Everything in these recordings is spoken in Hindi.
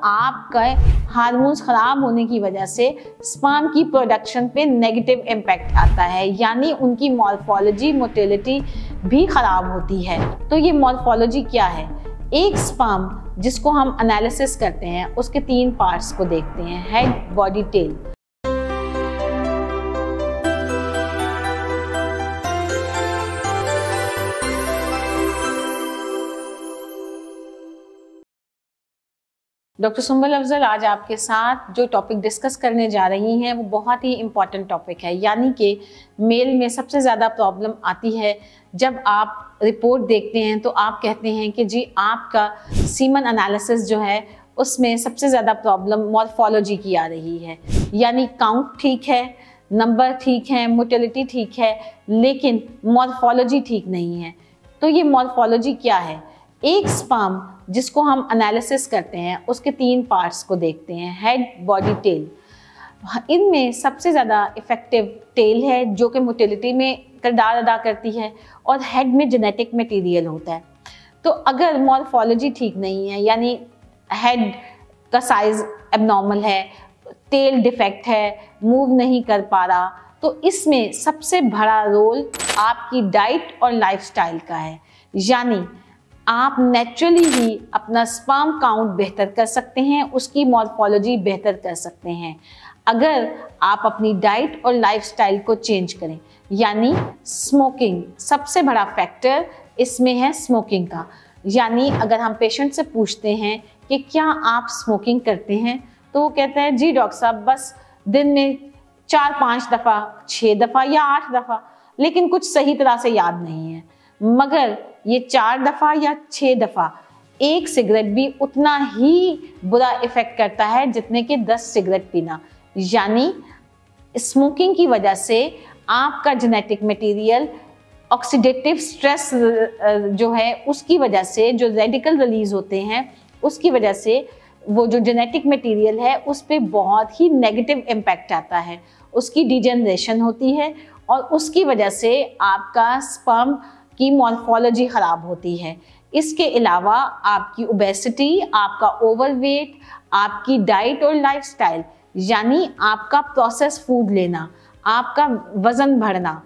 आपका हार्मोन्स खराब होने की वजह से स्पर्म की प्रोडक्शन पे नेगेटिव इम्पैक्ट आता है, यानी उनकी मॉर्फोलॉजी मोटिलिटी भी खराब होती है। तो ये मॉर्फोलॉजी क्या है? एक स्पर्म जिसको हम एनालिसिस करते हैं उसके 3 पार्ट्स को देखते हैं, head, body, tail. Doctor Sumbal Afzal आज आपके साथ जो टॉपिक डिस्कस करने जा रही हैं वो बहुत ही इम्पॉर्टेंट टॉपिक है, यानी कि मेल में सबसे ज़्यादा प्रॉब्लम आती है जब आप रिपोर्ट देखते हैं तो आप कहते हैं कि जी आपका सीमन एनालिसिस जो है उसमें सबसे ज़्यादा प्रॉब्लम मॉर्फोलॉजी की आ रही है, यानी काउंट ठीक है, नंबर ठीक है, मोटिलिटी ठीक है, लेकिन मॉर्फोलॉजी ठीक नहीं है। तो ये मॉर्फोलॉजी क्या है? एक स्पर्म जिसको हम एनालिसिस करते हैं उसके 3 पार्ट्स को देखते हैं, हेड, बॉडी, टेल। इनमें सबसे ज़्यादा इफ़ेक्टिव टेल है जो कि मोटिलिटी में किरदार अदा करती है, और हेड में जेनेटिक मटेरियल होता है। तो अगर मॉर्फोलॉजी ठीक नहीं है, यानी हेड का साइज़ एबनॉर्मल है, टेल डिफेक्ट है, मूव नहीं कर पा रहा, तो इसमें सबसे बड़ा रोल आपकी डाइट और लाइफस्टाइल का है। यानी आप नेचुरली ही अपना स्पर्म काउंट बेहतर कर सकते हैं, उसकी मॉर्फोलॉजी बेहतर कर सकते हैं अगर आप अपनी डाइट और लाइफस्टाइल को चेंज करें। यानी स्मोकिंग सबसे बड़ा फैक्टर इसमें है, स्मोकिंग का। यानी अगर हम पेशेंट से पूछते हैं कि क्या आप स्मोकिंग करते हैं, तो वो कहते हैं जी डॉक्टर साहब बस दिन में 4-5 दफ़ा, 6 दफ़ा या 8 दफ़ा, लेकिन कुछ सही तरह से याद नहीं है। मगर ये 4 दफ़ा या 6 दफ़ा एक सिगरेट भी उतना ही बुरा इफ़ेक्ट करता है जितने कि 10 सिगरेट पीना। यानी स्मोकिंग की वजह से आपका जेनेटिक मटेरियल ऑक्सीडेटिव स्ट्रेस जो है उसकी वजह से जो रेडिकल रिलीज होते हैं उसकी वजह से वो जो जेनेटिक मटेरियल है उस पर बहुत ही नेगेटिव इम्पैक्ट आता है, उसकी डिजेनरेशन होती है और उसकी वजह से आपका स्पर्म की मॉर्फोलॉजी ख़राब होती है। इसके अलावा आपकी ओबेसिटी, आपका ओवरवेट, आपकी डाइट और लाइफस्टाइल, यानी आपका प्रोसेस फूड लेना, आपका वज़न बढ़ना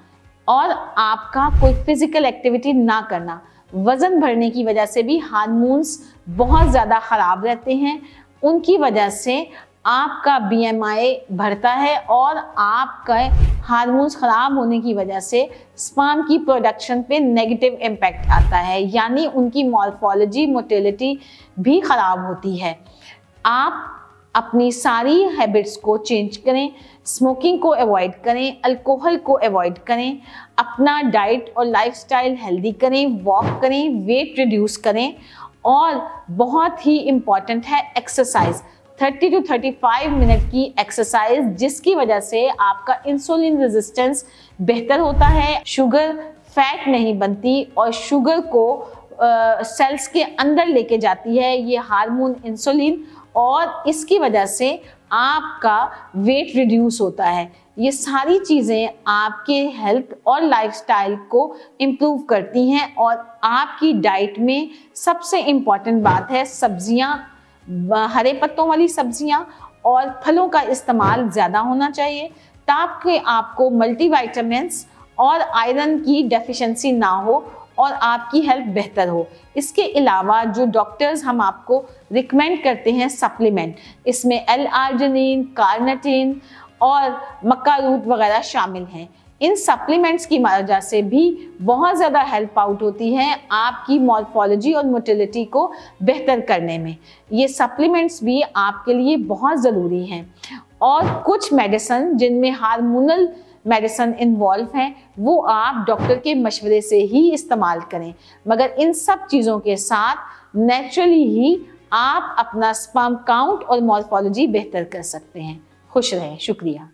और आपका कोई फिज़िकल एक्टिविटी ना करना, वज़न बढ़ने की वजह से भी हार्मोन्स बहुत ज़्यादा ख़राब रहते हैं। उनकी वजह से आपका BMI बढ़ता है और आपका हार्मोन्स ख़राब होने की वजह से स्पर्म की प्रोडक्शन पे नेगेटिव इम्पैक्ट आता है, यानी उनकी मॉर्फोलॉजी मोटिलिटी भी ख़राब होती है। आप अपनी सारी हैबिट्स को चेंज करें, स्मोकिंग को अवॉइड करें, अल्कोहल को अवॉइड करें, अपना डाइट और लाइफस्टाइल हेल्दी करें, वॉक करें, वेट रिड्यूस करें, और बहुत ही इम्पॉर्टेंट है एक्सरसाइज। 30 to 35 मिनट की एक्सरसाइज, जिसकी वजह से आपका इंसुलिन रेजिस्टेंस बेहतर होता है, शुगर फैट नहीं बनती और शुगर को सेल्स के अंदर लेके जाती है ये हार्मोन इंसुलिन, और इसकी वजह से आपका वेट रिड्यूस होता है। ये सारी चीज़ें आपके हेल्थ और लाइफस्टाइल को इम्प्रूव करती हैं। और आपकी डाइट में सबसे इम्पॉर्टेंट बात है सब्जियां, हरे पत्तों वाली सब्जियां और फलों का इस्तेमाल ज़्यादा होना चाहिए ताकि आपको मल्टीविटामिन्स और आयरन की डेफिशिएंसी ना हो और आपकी हेल्थ बेहतर हो। इसके अलावा जो डॉक्टर्स हम आपको रिकमेंड करते हैं सप्लीमेंट, इसमें L-आर्जिनिन, कार्निटिन और मक्का रूट वगैरह शामिल हैं। इन सप्लीमेंट्स की वजह से भी बहुत ज़्यादा हेल्प आउट होती है आपकी मॉर्फोलॉजी और मोटिलिटी को बेहतर करने में। ये सप्लीमेंट्स भी आपके लिए बहुत ज़रूरी हैं। और कुछ मेडिसिन जिनमें हार्मोनल मेडिसिन इन्वॉल्व हैं वो आप डॉक्टर के मशवरे से ही इस्तेमाल करें, मगर इन सब चीज़ों के साथ नेचुरली ही आप अपना स्पर्म काउंट और मॉर्फोलॉजी बेहतर कर सकते हैं। खुश रहें। शुक्रिया।